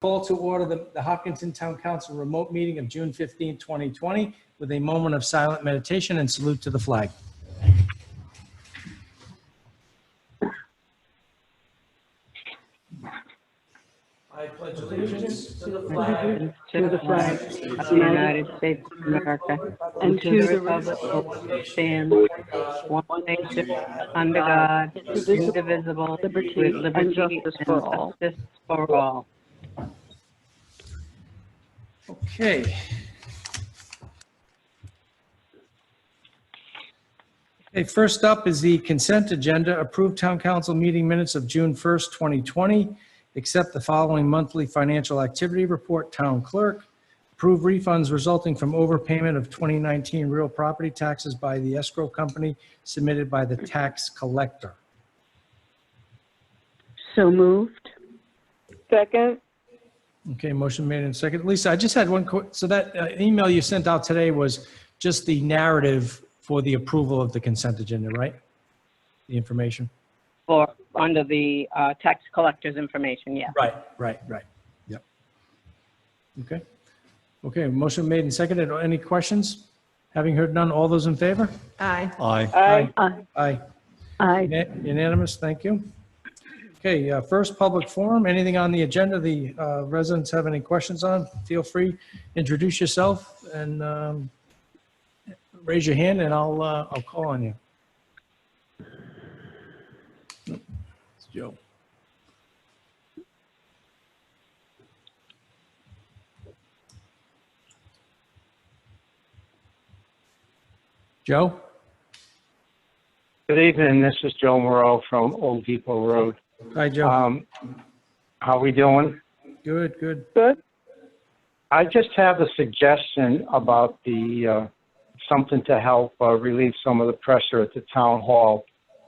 Call to order the Hopkinton Town Council remote meeting of June 15, 2020, with a moment of silent meditation and salute to the flag. I pledge allegiance to the flag of the United States of America, and to the republic for which it stands, one nation, under God, indivisible, with liberty and justice for all. Okay. Okay, first up is the consent agenda. Approved Town Council meeting minutes of June 1st, 2020. Accept the following monthly financial activity report, Town Clerk. Approve refunds resulting from overpayment of 2019 real property taxes by the escrow company submitted by the tax collector. So moved. Second. Okay, motion made and second. Lisa, I just had one so that email you sent out today was just the narrative for the approval of the consent agenda, right? The information? For under the tax collector's information, yeah. Right. Yep. Okay, motion made and seconded. Any questions? Having heard none, all those in favor? Aye. Aye. Aye. Unanimous, thank you. Okay, first public forum. Anything on the agenda the residents have any questions on? Feel free, introduce yourself and raise your hand and I'll call on you. It's Joe. Joe? Good evening. This is Joe Moreau from Old Depot Road. Hi, Joe. How we doing? Good. Good. I just have a suggestion about the something to help relieve some of the pressure at the town hall,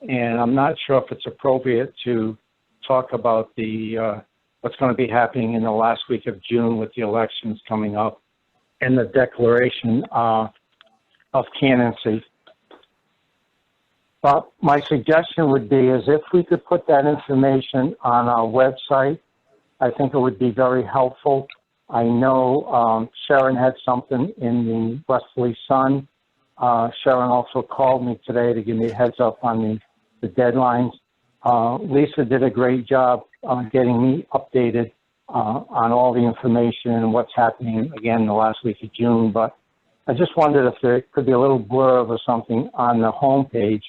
and I'm not sure if it's appropriate to talk about the what's going to be happening in the last week of June with the elections coming up and the declaration of candidacy. But my suggestion would be is if we could put that information on our website, I think it would be very helpful. I know Sharon had something in the Westerly Sun. Sharon also called me today to give me a heads up on the deadlines. Lisa did a great job getting me updated on all the information and what's happening again the last week of June. But I just wondered if there could be a little blurb or something on the homepage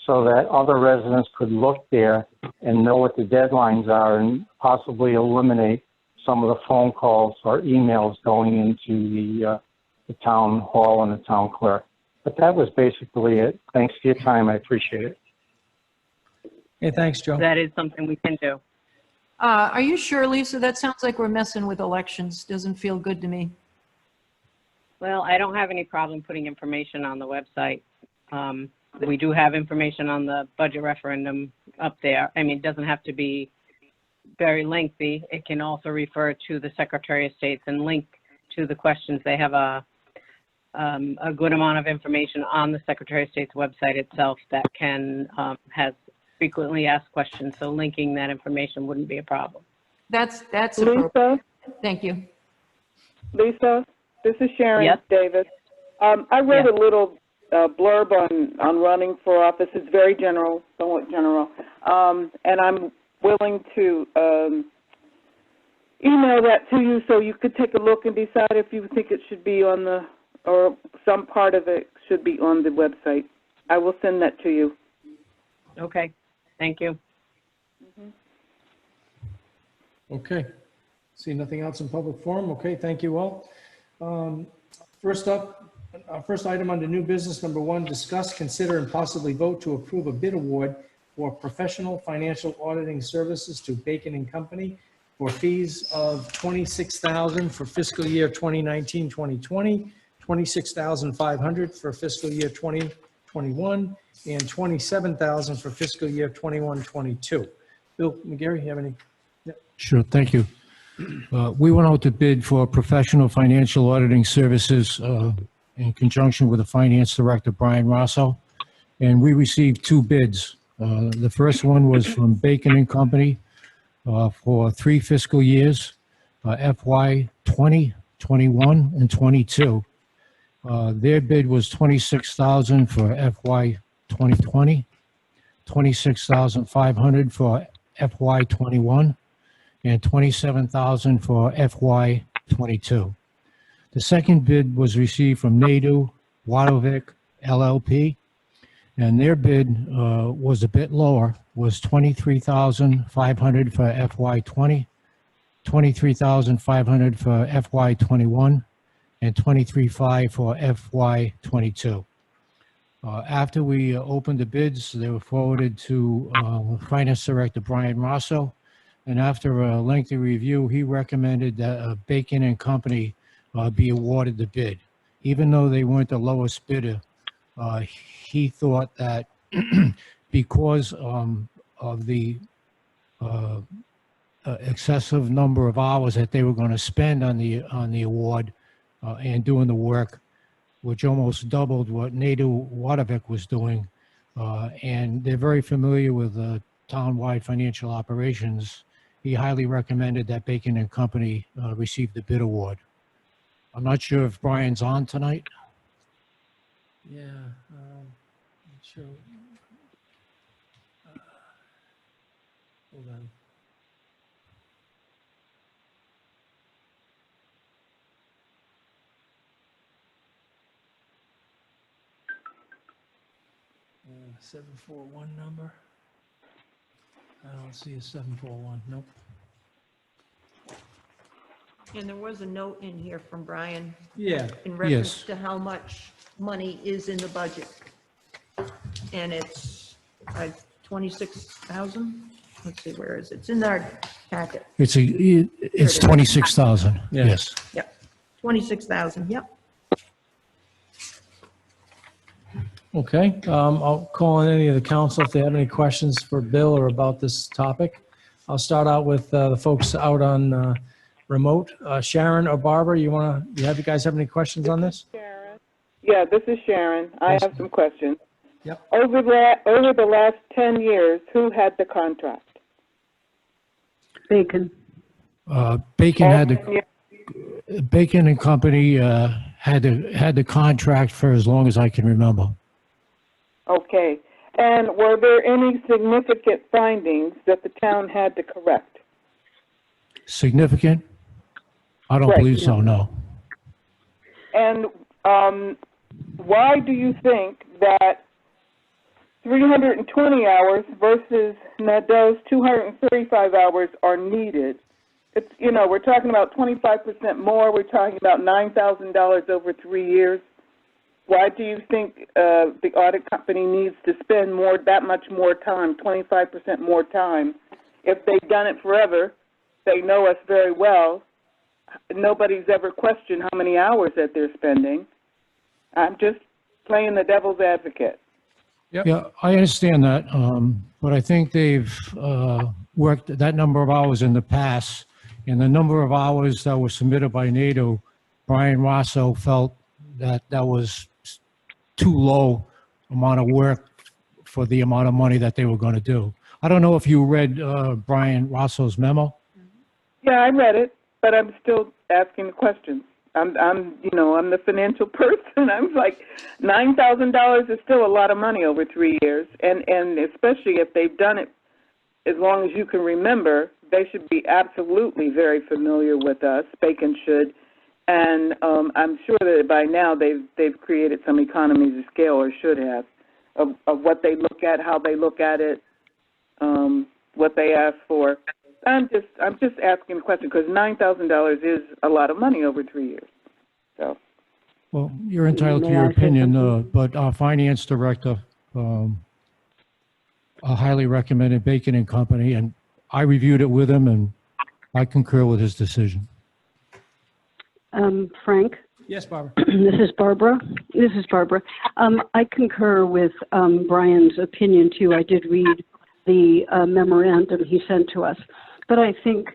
so that other residents could look there and know what the deadlines are and possibly eliminate some of the phone calls or emails going into the town hall and the town clerk. But that was basically it. Thanks for your time. I appreciate it. Hey, thanks, Joe. That is something we can do. Are you sure, Lisa? That sounds like we're messing with elections. Doesn't feel good to me. Well, I don't have any problem putting information on the website. We do have information on the budget referendum up there. I mean, it doesn't have to be very lengthy. It can also refer to the Secretary of State's and link to the questions. They have a good amount of information on the Secretary of State's website itself that can has frequently asked questions. So linking that information wouldn't be a problem. That's Lisa, Thank you. Lisa, this is Sharon Yes. Davis. I read Yes. a little blurb on running for office. It's very general, somewhat general, and I'm willing to email that to you so you could take a look and decide if you think it should be on the, or some part of it should be on the website. I will send that to you. Okay, thank you. Okay. See nothing else in public forum? Okay, thank you all. First up, first item under new business number 1, discuss, consider, and possibly vote to approve a bid award for professional financial auditing services to Bacon and Company for fees of $26,000 for fiscal year 2019-2020, $26,500 for fiscal year 2021, and $27,000 for fiscal year 21-22. Bill McGarry, you have any? Sure, thank you. We went out to bid for professional financial auditing services in conjunction with the Finance Director, Brian Rosso, and we received 2 bids. The first one was from Bacon and Company for 3 fiscal years. FY 20, 21, and 22. Their bid was $26,000 for FY 2020, $26,500 for FY 21, and $27,000 for FY 22. The second bid was received from Nadu Wadovic LLP, and their bid was a bit lower, was $23,500 for FY 20, $23,500 for FY 21, and $23,500 for FY 22. After we opened the bids, they were forwarded to Finance Director Brian Rosso, and after a lengthy review, he recommended that Bacon and Company be awarded the bid. Even though they weren't the lowest bidder, he thought that because of the excessive number of hours that they were going to spend on the award and doing the work, which almost doubled what Nadu Wadovic was doing, and they're very familiar with town-wide financial operations, he highly recommended that Bacon and Company receive the bid award. I'm not sure if Brian's on tonight. Yeah, not sure. Hold on. Uh, 741 number? I don't see a 741, nope. And there was a note in here from Brian Yeah, in reference Yes. to how much money is in the budget. And it's 26,000? Let's see, where is it? It's in our packet. It's 26,000, Yeah. yes. Yep, 26,000, yep. okay. I'll call on any of the council if they have any questions for Bill or about this topic. I'll start out with the folks out on remote. Sharon or Barbara, you guys have any questions on this? Sharon? Yeah, this is Sharon. I Yes. have some questions. Yep. Over the last 10 years, who had the contract? Bacon. Bacon had All the 10 years? Bacon and Company had the contract for as long as I can remember. Okay. And were there any significant findings that the town had to correct? Significant? I don't Right. believe so, no. And why do you think that 320 hours versus Nadeau's 235 hours are needed? It's, we're talking about 25% more. We're talking about $9,000 over 3 years. Why do you think the audit company needs to spend that much more time, 25% more time? If they've done it forever, they know us very well. Nobody's ever questioned how many hours that they're spending. I'm just playing the devil's advocate. Yeah, I understand that, but I think they've worked that number of hours in the past, and the number of hours that were submitted by NATO, Brian Rosso felt that was too low amount of work for the amount of money that they were going to do. I don't know if you read Brian Rosso's memo. Yeah, I read it, but I'm still asking the questions. I'm the financial person. I'm like, $9,000 is still a lot of money over 3 years, and especially if they've done it as long as you can remember, they should be absolutely very familiar with us. Bacon should, and I'm sure that by now they've created some economies of scale, or should have, of what they look at, how they look at it, what they ask for. I'm just asking a question because $9,000 is a lot of money over 3 years. So. Well, you're entitled to May your I say opinion, something? but our finance director highly recommended Bacon and Company, and I reviewed it with him, and I concur with his decision. Frank, Yes, Barbara. this is Barbara. I concur with Brian's opinion too. I did read the memorandum he sent to us, but I think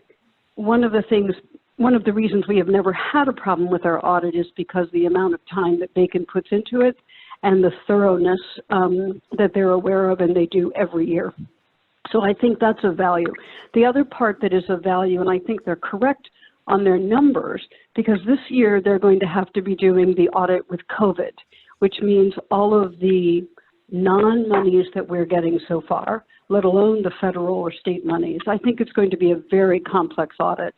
one of the reasons we have never had a problem with our audit is because the amount of time that Bacon puts into it and the thoroughness that they're aware of and they do every year. So I think that's of value. The other part that is of value, and I think they're correct on their numbers, because this year they're going to have to be doing the audit with COVID, which means all of the non-monies that we're getting so far, let alone the federal or state monies. I think it's going to be a very complex audit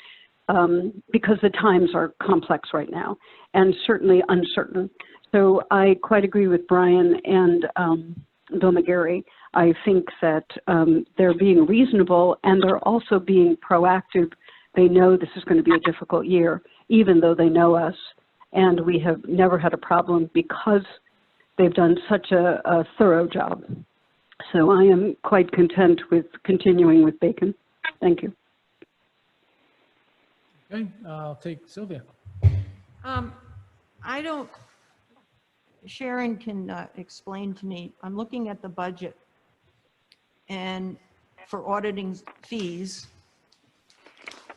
because the times are complex right now and certainly uncertain. So I quite agree with Brian and Bill McGarry. I think that they're being reasonable and they're also being proactive. They know this is going to be a difficult year, even though they know us. And we have never had a problem because they've done such a thorough job. So I am quite content with continuing with Bacon. Thank you. Okay, I'll take Sylvia. I don't, Sharon can explain to me, I'm looking at the budget and for auditing fees,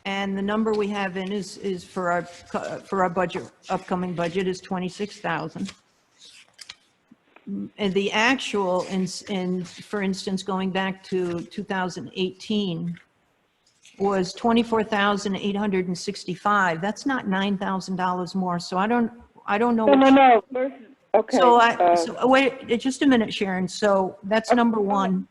and the number we have in is for our budget, upcoming budget is 26,000. And the actual, for instance, going back to 2018, was 24,865. That's not $9,000 more. So I don't know. No. First, okay. So wait, just a minute, Sharon. So that's number one.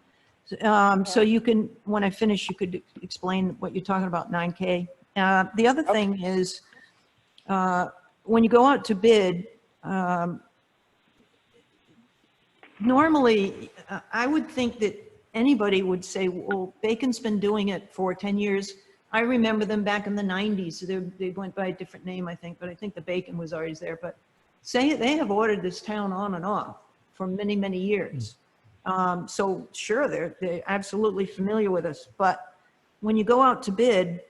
So you can, when I finish, you could explain what you're talking about, 9K. The other thing is, when you go out to bid, normally, I would think that anybody would say, well, Bacon's been doing it for 10 years. I remember them back in the 90s. They went by a different name, I think, but I think the Bacon was always there. But say they have ordered this town on and off for many, many years. So sure, they're absolutely familiar with us. But when you go out to bid,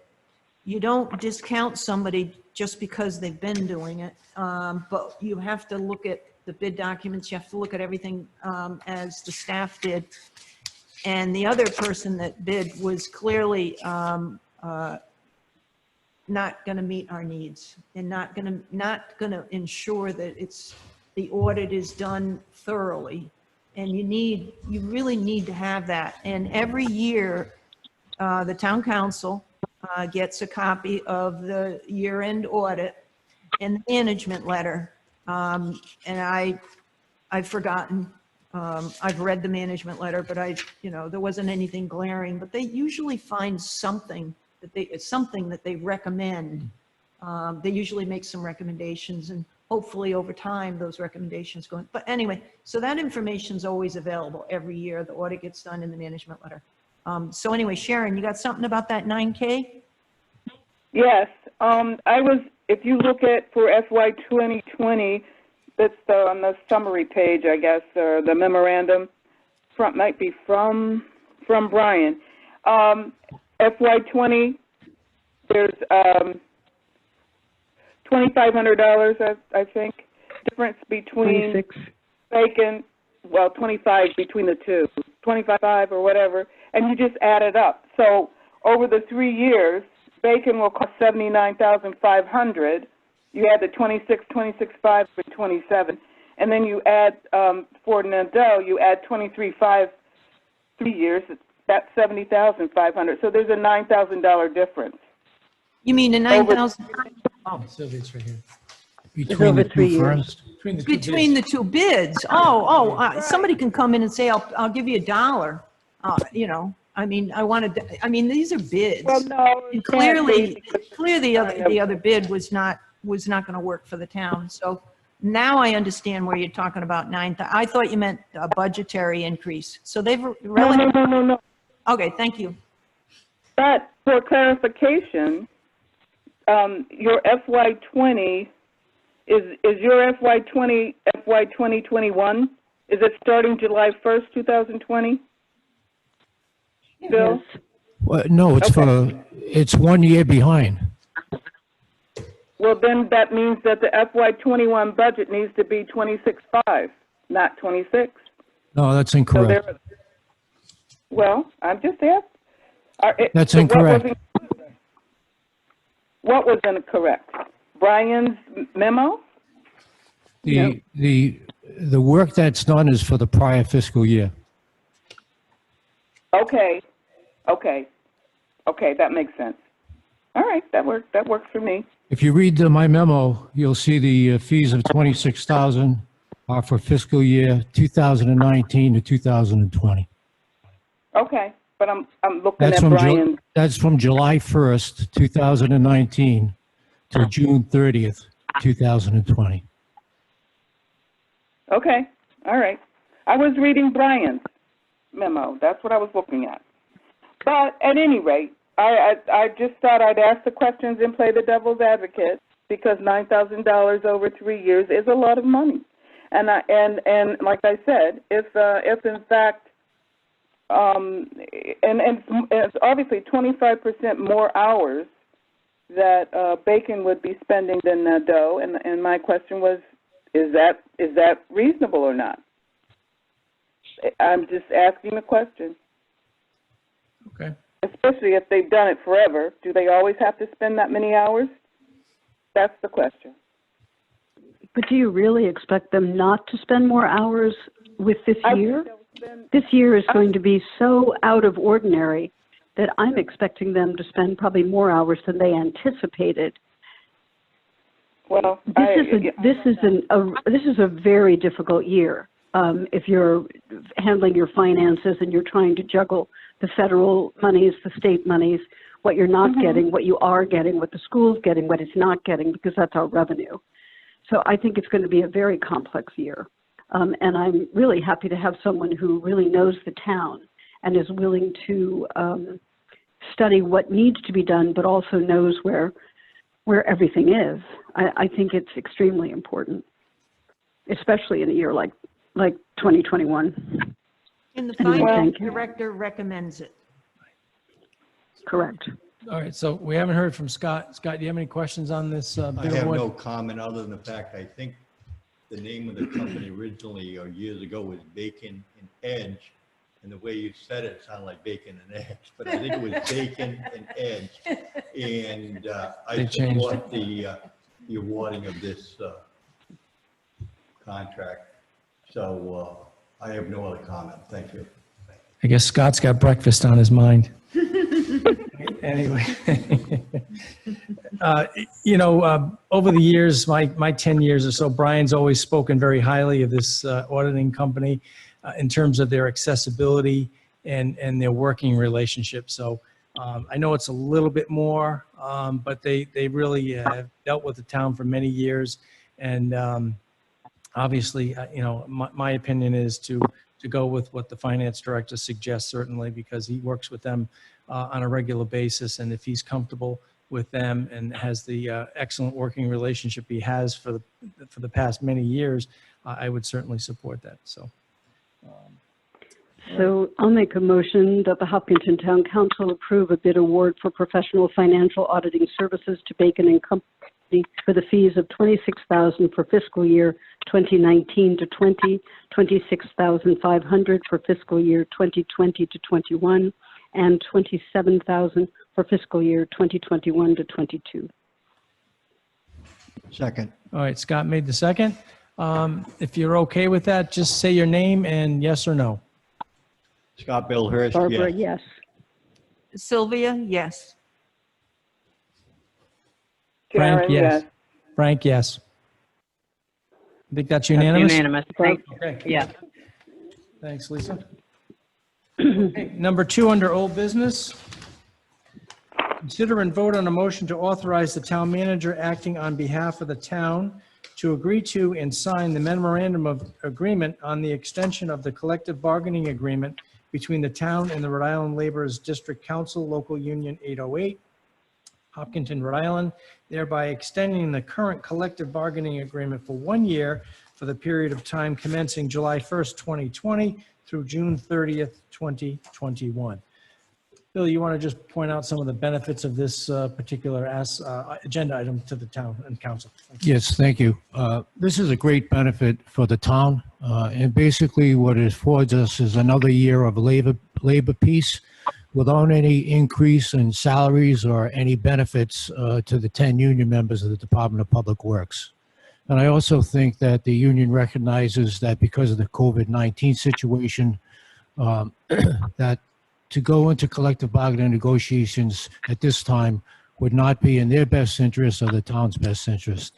you don't discount somebody just because they've been doing it. But you have to look at the bid documents, you have to look at everything as the staff did. And the other person that bid was clearly not going to meet our needs and not going to ensure that the audit is done thoroughly. And you really need to have that. And every year, the town council gets a copy of the year-end audit and the management letter. And I've forgotten, I've read the management letter, but there wasn't anything glaring, but they usually find something that they recommend. They usually make some recommendations, and hopefully over time, those recommendations go in. But anyway, so that information is always available every year. The audit gets done in the management letter. So anyway, Sharon, you got something about that 9K? Yes, if you look at for FY 2020, that's on the summary page, I guess, or the memorandum, might be from Brian. FY 20, there's $2,500, I think, difference between 26. Bacon, well, 25 between the two, 25 or whatever, and you just add it up. So over the 3 years, Bacon will cost $79,500. You add the 26.5 for 27, and then you add for Nadeau, you add 23.5 3 years. That's $70,500. So there's a $9,000 difference. You mean the 9,000? Sylvia's right here. Between the two firms? Between the two bids. Somebody can come in and say, I'll give you $1. I mean, these are bids. Well, no, And clearly the other bid was not going to work for the town. So now I understand where you're talking about 9,000. I thought you meant a budgetary increase. So they've really. No. Okay, thank you. But for clarification, your FY 20 is your FY 2021? Is it starting July 1st, 2020? Bill? Yes. Well, no, it's 1 year behind. Well, then that means that the FY 21 budget needs to be 26.5, not 26. No, that's incorrect. Well, I'm just asking. That's incorrect. What was incorrect? Brian's memo? The work that's done is for the prior fiscal year. Okay, that makes sense. All right. right, that works for me. If you read my memo, you'll see the fees of 26,000 are for fiscal year 2019 to 2020. Okay, but I'm looking That's at from Brian's. that's from July 1st, 2019 to June 30th, 2020. Okay, all right. I was reading Brian's memo. That's what I was looking at. But at any rate, I just thought I'd ask the questions and play the devil's advocate, because $9,000 over 3 years is a lot of money. And like I said, if in fact, and it's obviously 25% more hours that Bacon would be spending than Nadeau, and my question was, is that reasonable or not? I'm just asking a question. Okay. Especially if they've done it forever, do they always have to spend that many hours? That's the question. But do you really expect them not to spend more hours with this year? This year is going to be so out of ordinary that I'm expecting them to spend probably more hours than they anticipated. Well, This is a very difficult year. If you're handling your finances and you're trying to juggle the federal monies, the state monies, what you're not getting, what you are getting, what the school's getting, what it's not getting, because that's our revenue. So I think it's going to be a very complex year. And I'm really happy to have someone who really knows the town and is willing to study what needs to be done, but also knows where everything is. I think it's extremely important, especially in a year like 2021. And the Anyway, finance thank you. director recommends it. Correct. All right, so we haven't heard from Scott. Scott, do you have any questions on this I bid have award? no comment other than the fact I think the name of the company originally or years ago was Bacon and Edge. And the way you said it sounded like bacon and eggs, but I think it was Bacon and Edge. And I They changed support the awarding of this contract. So I have no other comment. Thank you. I guess Scott's got breakfast on his mind. Anyway, over the years, my 10 years or so, Brian's always spoken very highly of this auditing company in terms of their accessibility and their working relationship. So I know it's a little bit more, but they really have dealt with the town for many years. And obviously, my opinion is to go with what the finance director suggests, certainly, because he works with them on a regular basis. And if he's comfortable with them and has the excellent working relationship he has for the past many years, I would certainly support that. So I'll make a motion that the Hopkinton Town Council approve a bid award for professional financial auditing services to Bacon and Company for the fees of $26,000 for fiscal year 2019 to 20, $26,500 for fiscal year 2020 to 21, and $27,000 for fiscal year 2021 to 22. Second. All right, Scott made the second. If you're okay with that, just say your name and yes or no. Scott Bill Hurst, Barbara, yes. yes. Sylvia, yes. Frank, Karen, yes. Frank, yes. I think that's unanimous? Unanimous. Thank, Okay. yeah. Thanks, Lisa. Okay, number 2 under old business. Consider and vote on a motion to authorize the town manager acting on behalf of the town to agree to and sign the memorandum of agreement on the extension of the collective bargaining agreement between the town and the Rhode Island Laborers District Council, Local Union 808, Hopkinton, Rhode Island, thereby extending the current collective bargaining agreement for 1 year for the period of time commencing July 1st, 2020 through June 30th, 2021. Bill, you want to just point out some of the benefits of this particular agenda item to the town and council? Yes, thank you. This is a great benefit for the town. And basically what it affords us is another year of labor peace without any increase in salaries or any benefits to the 10 union members of the Department of Public Works. And I also think that the union recognizes that because of the COVID-19 situation, that to go into collective bargaining negotiations at this time would not be in their best interest or the town's best interest.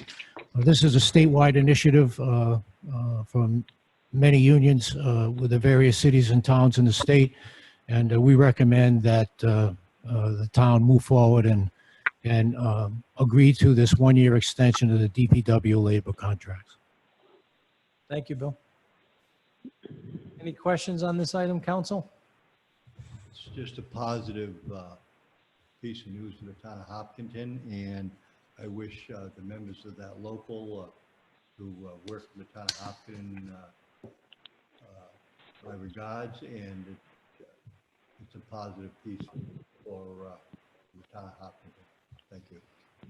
This is a statewide initiative from many unions with the various cities and towns in the state, and we recommend that the town move forward and agree to this one-year extension of the DPW labor contracts. Thank you, Bill. Any questions on this item, council? It's just a positive piece of news for the town of Hopkinton, and I wish the members of that local who work for the town of Hopkinton my regards, and it's a positive piece for the town of Hopkinton. Thank you.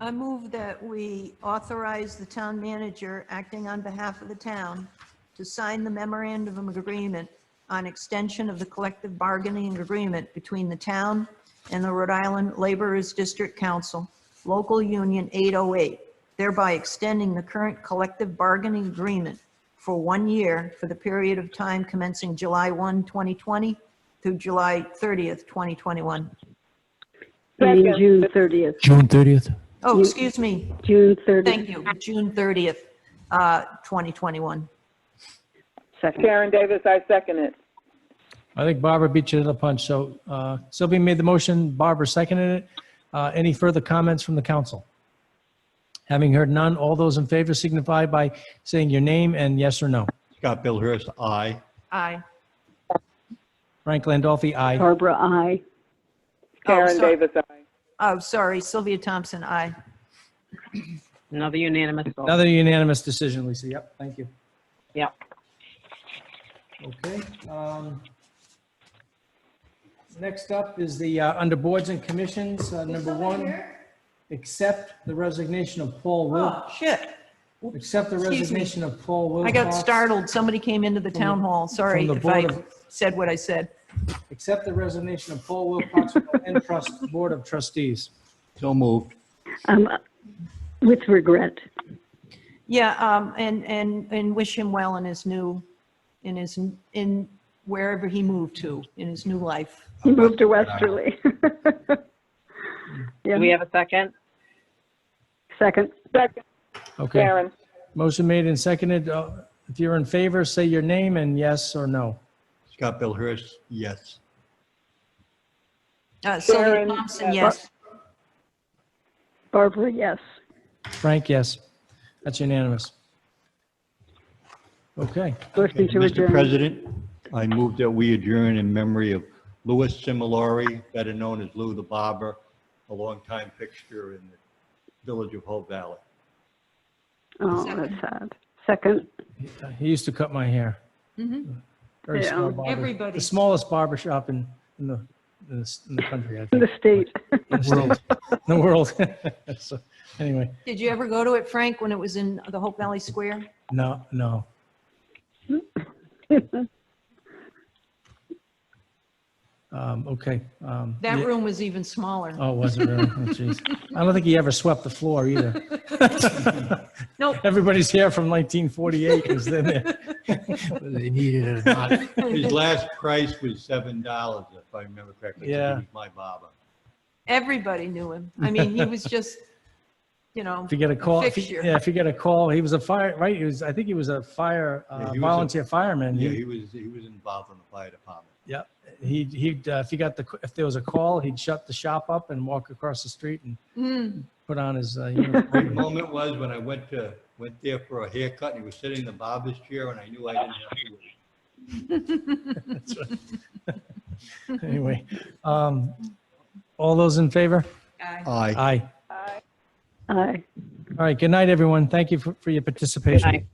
I move that we authorize the town manager acting on behalf of the town to sign the memorandum of agreement on extension of the collective bargaining agreement between the town and the Rhode Island Laborers District Council, Local Union 808, thereby extending the current collective bargaining agreement for 1 year for the period of time commencing July 1, 2020 through July 30th, 2021. I mean, Second. June 30th. June 30th? Oh, excuse me. June 30th. Thank you. June 30th, 2021. Second. Sharon Davis, I second it. I think Barbara beat you to the punch. So Sylvia made the motion, Barbara seconded it. Any further comments from the council? Having heard none, all those in favor signify by saying your name and yes or no. Scott Bill Hurst, aye. Aye. Frank Landolfi, aye. Barbara, aye. Sharon sorry. Davis, aye. Oh, sorry. Sylvia Thompson, aye. Another unanimous vote. Another unanimous decision, Lisa. Yep, thank you. Yep. Okay. Next up is the under boards and commissions. Number one, accept the resignation of Paul Wilk. Oh, shit. Accept the Excuse me. resignation of Paul Wilcox. I got startled. Somebody came into the town hall. Sorry from the if I Board of- said what I said. Accept the resignation of Paul Wilcox from the Land Trust Board of Trustees. So moved. With regret. Yeah, and wish him well in his new, in wherever he moved to, in his new life. He moved to Westerly. Do we have a second? Second. Second, Okay. Sharon. Motion made and seconded. If you're in favor, say your name and yes or no. Scott Bill Hurst, yes. Sylvia Sharon, Thompson, yes. Barbara, yes. Frank, yes. That's unanimous. Okay. Motion to Mr. adjourn. President, I move that we adjourn in memory of Louis Similori, better known as Lou the Barber, a longtime fixture in the village of Hope Valley. Oh, that's sad. Second. He used to cut my hair. Very Yeah. small barber. Everybody. The smallest barber shop in the country, I In think. the state. In the state. In the world. So, anyway, Did you ever go to it, Frank, when it was in the Hope Valley Square? no. Okay. That yeah. room was even smaller. Oh, was it really? Oh, jeez. I don't think he ever swept the floor either. Nope. Everybody's hair from 1948 was in there. Whether they needed it or not. His last price was $7, if I remember correctly. Yeah. He was my barber. Everybody knew him. I mean, he was just, If you get a call, if fixture. you get a call, he was a fire, right? I think he was a fire, Yeah, he was a- volunteer fireman. Yeah, he was involved in the fire department. Yeah, he'd if there was a call, he'd shut the shop up and walk across the street and put on his uniform. The moment was when I went there for a haircut, and he was sitting in the barber's chair, and I knew I didn't have to wait. That's right. Anyway, all those in favor? Aye. Aye. Aye. Aye. All right, good night, everyone. Thank you for your participation. Aye.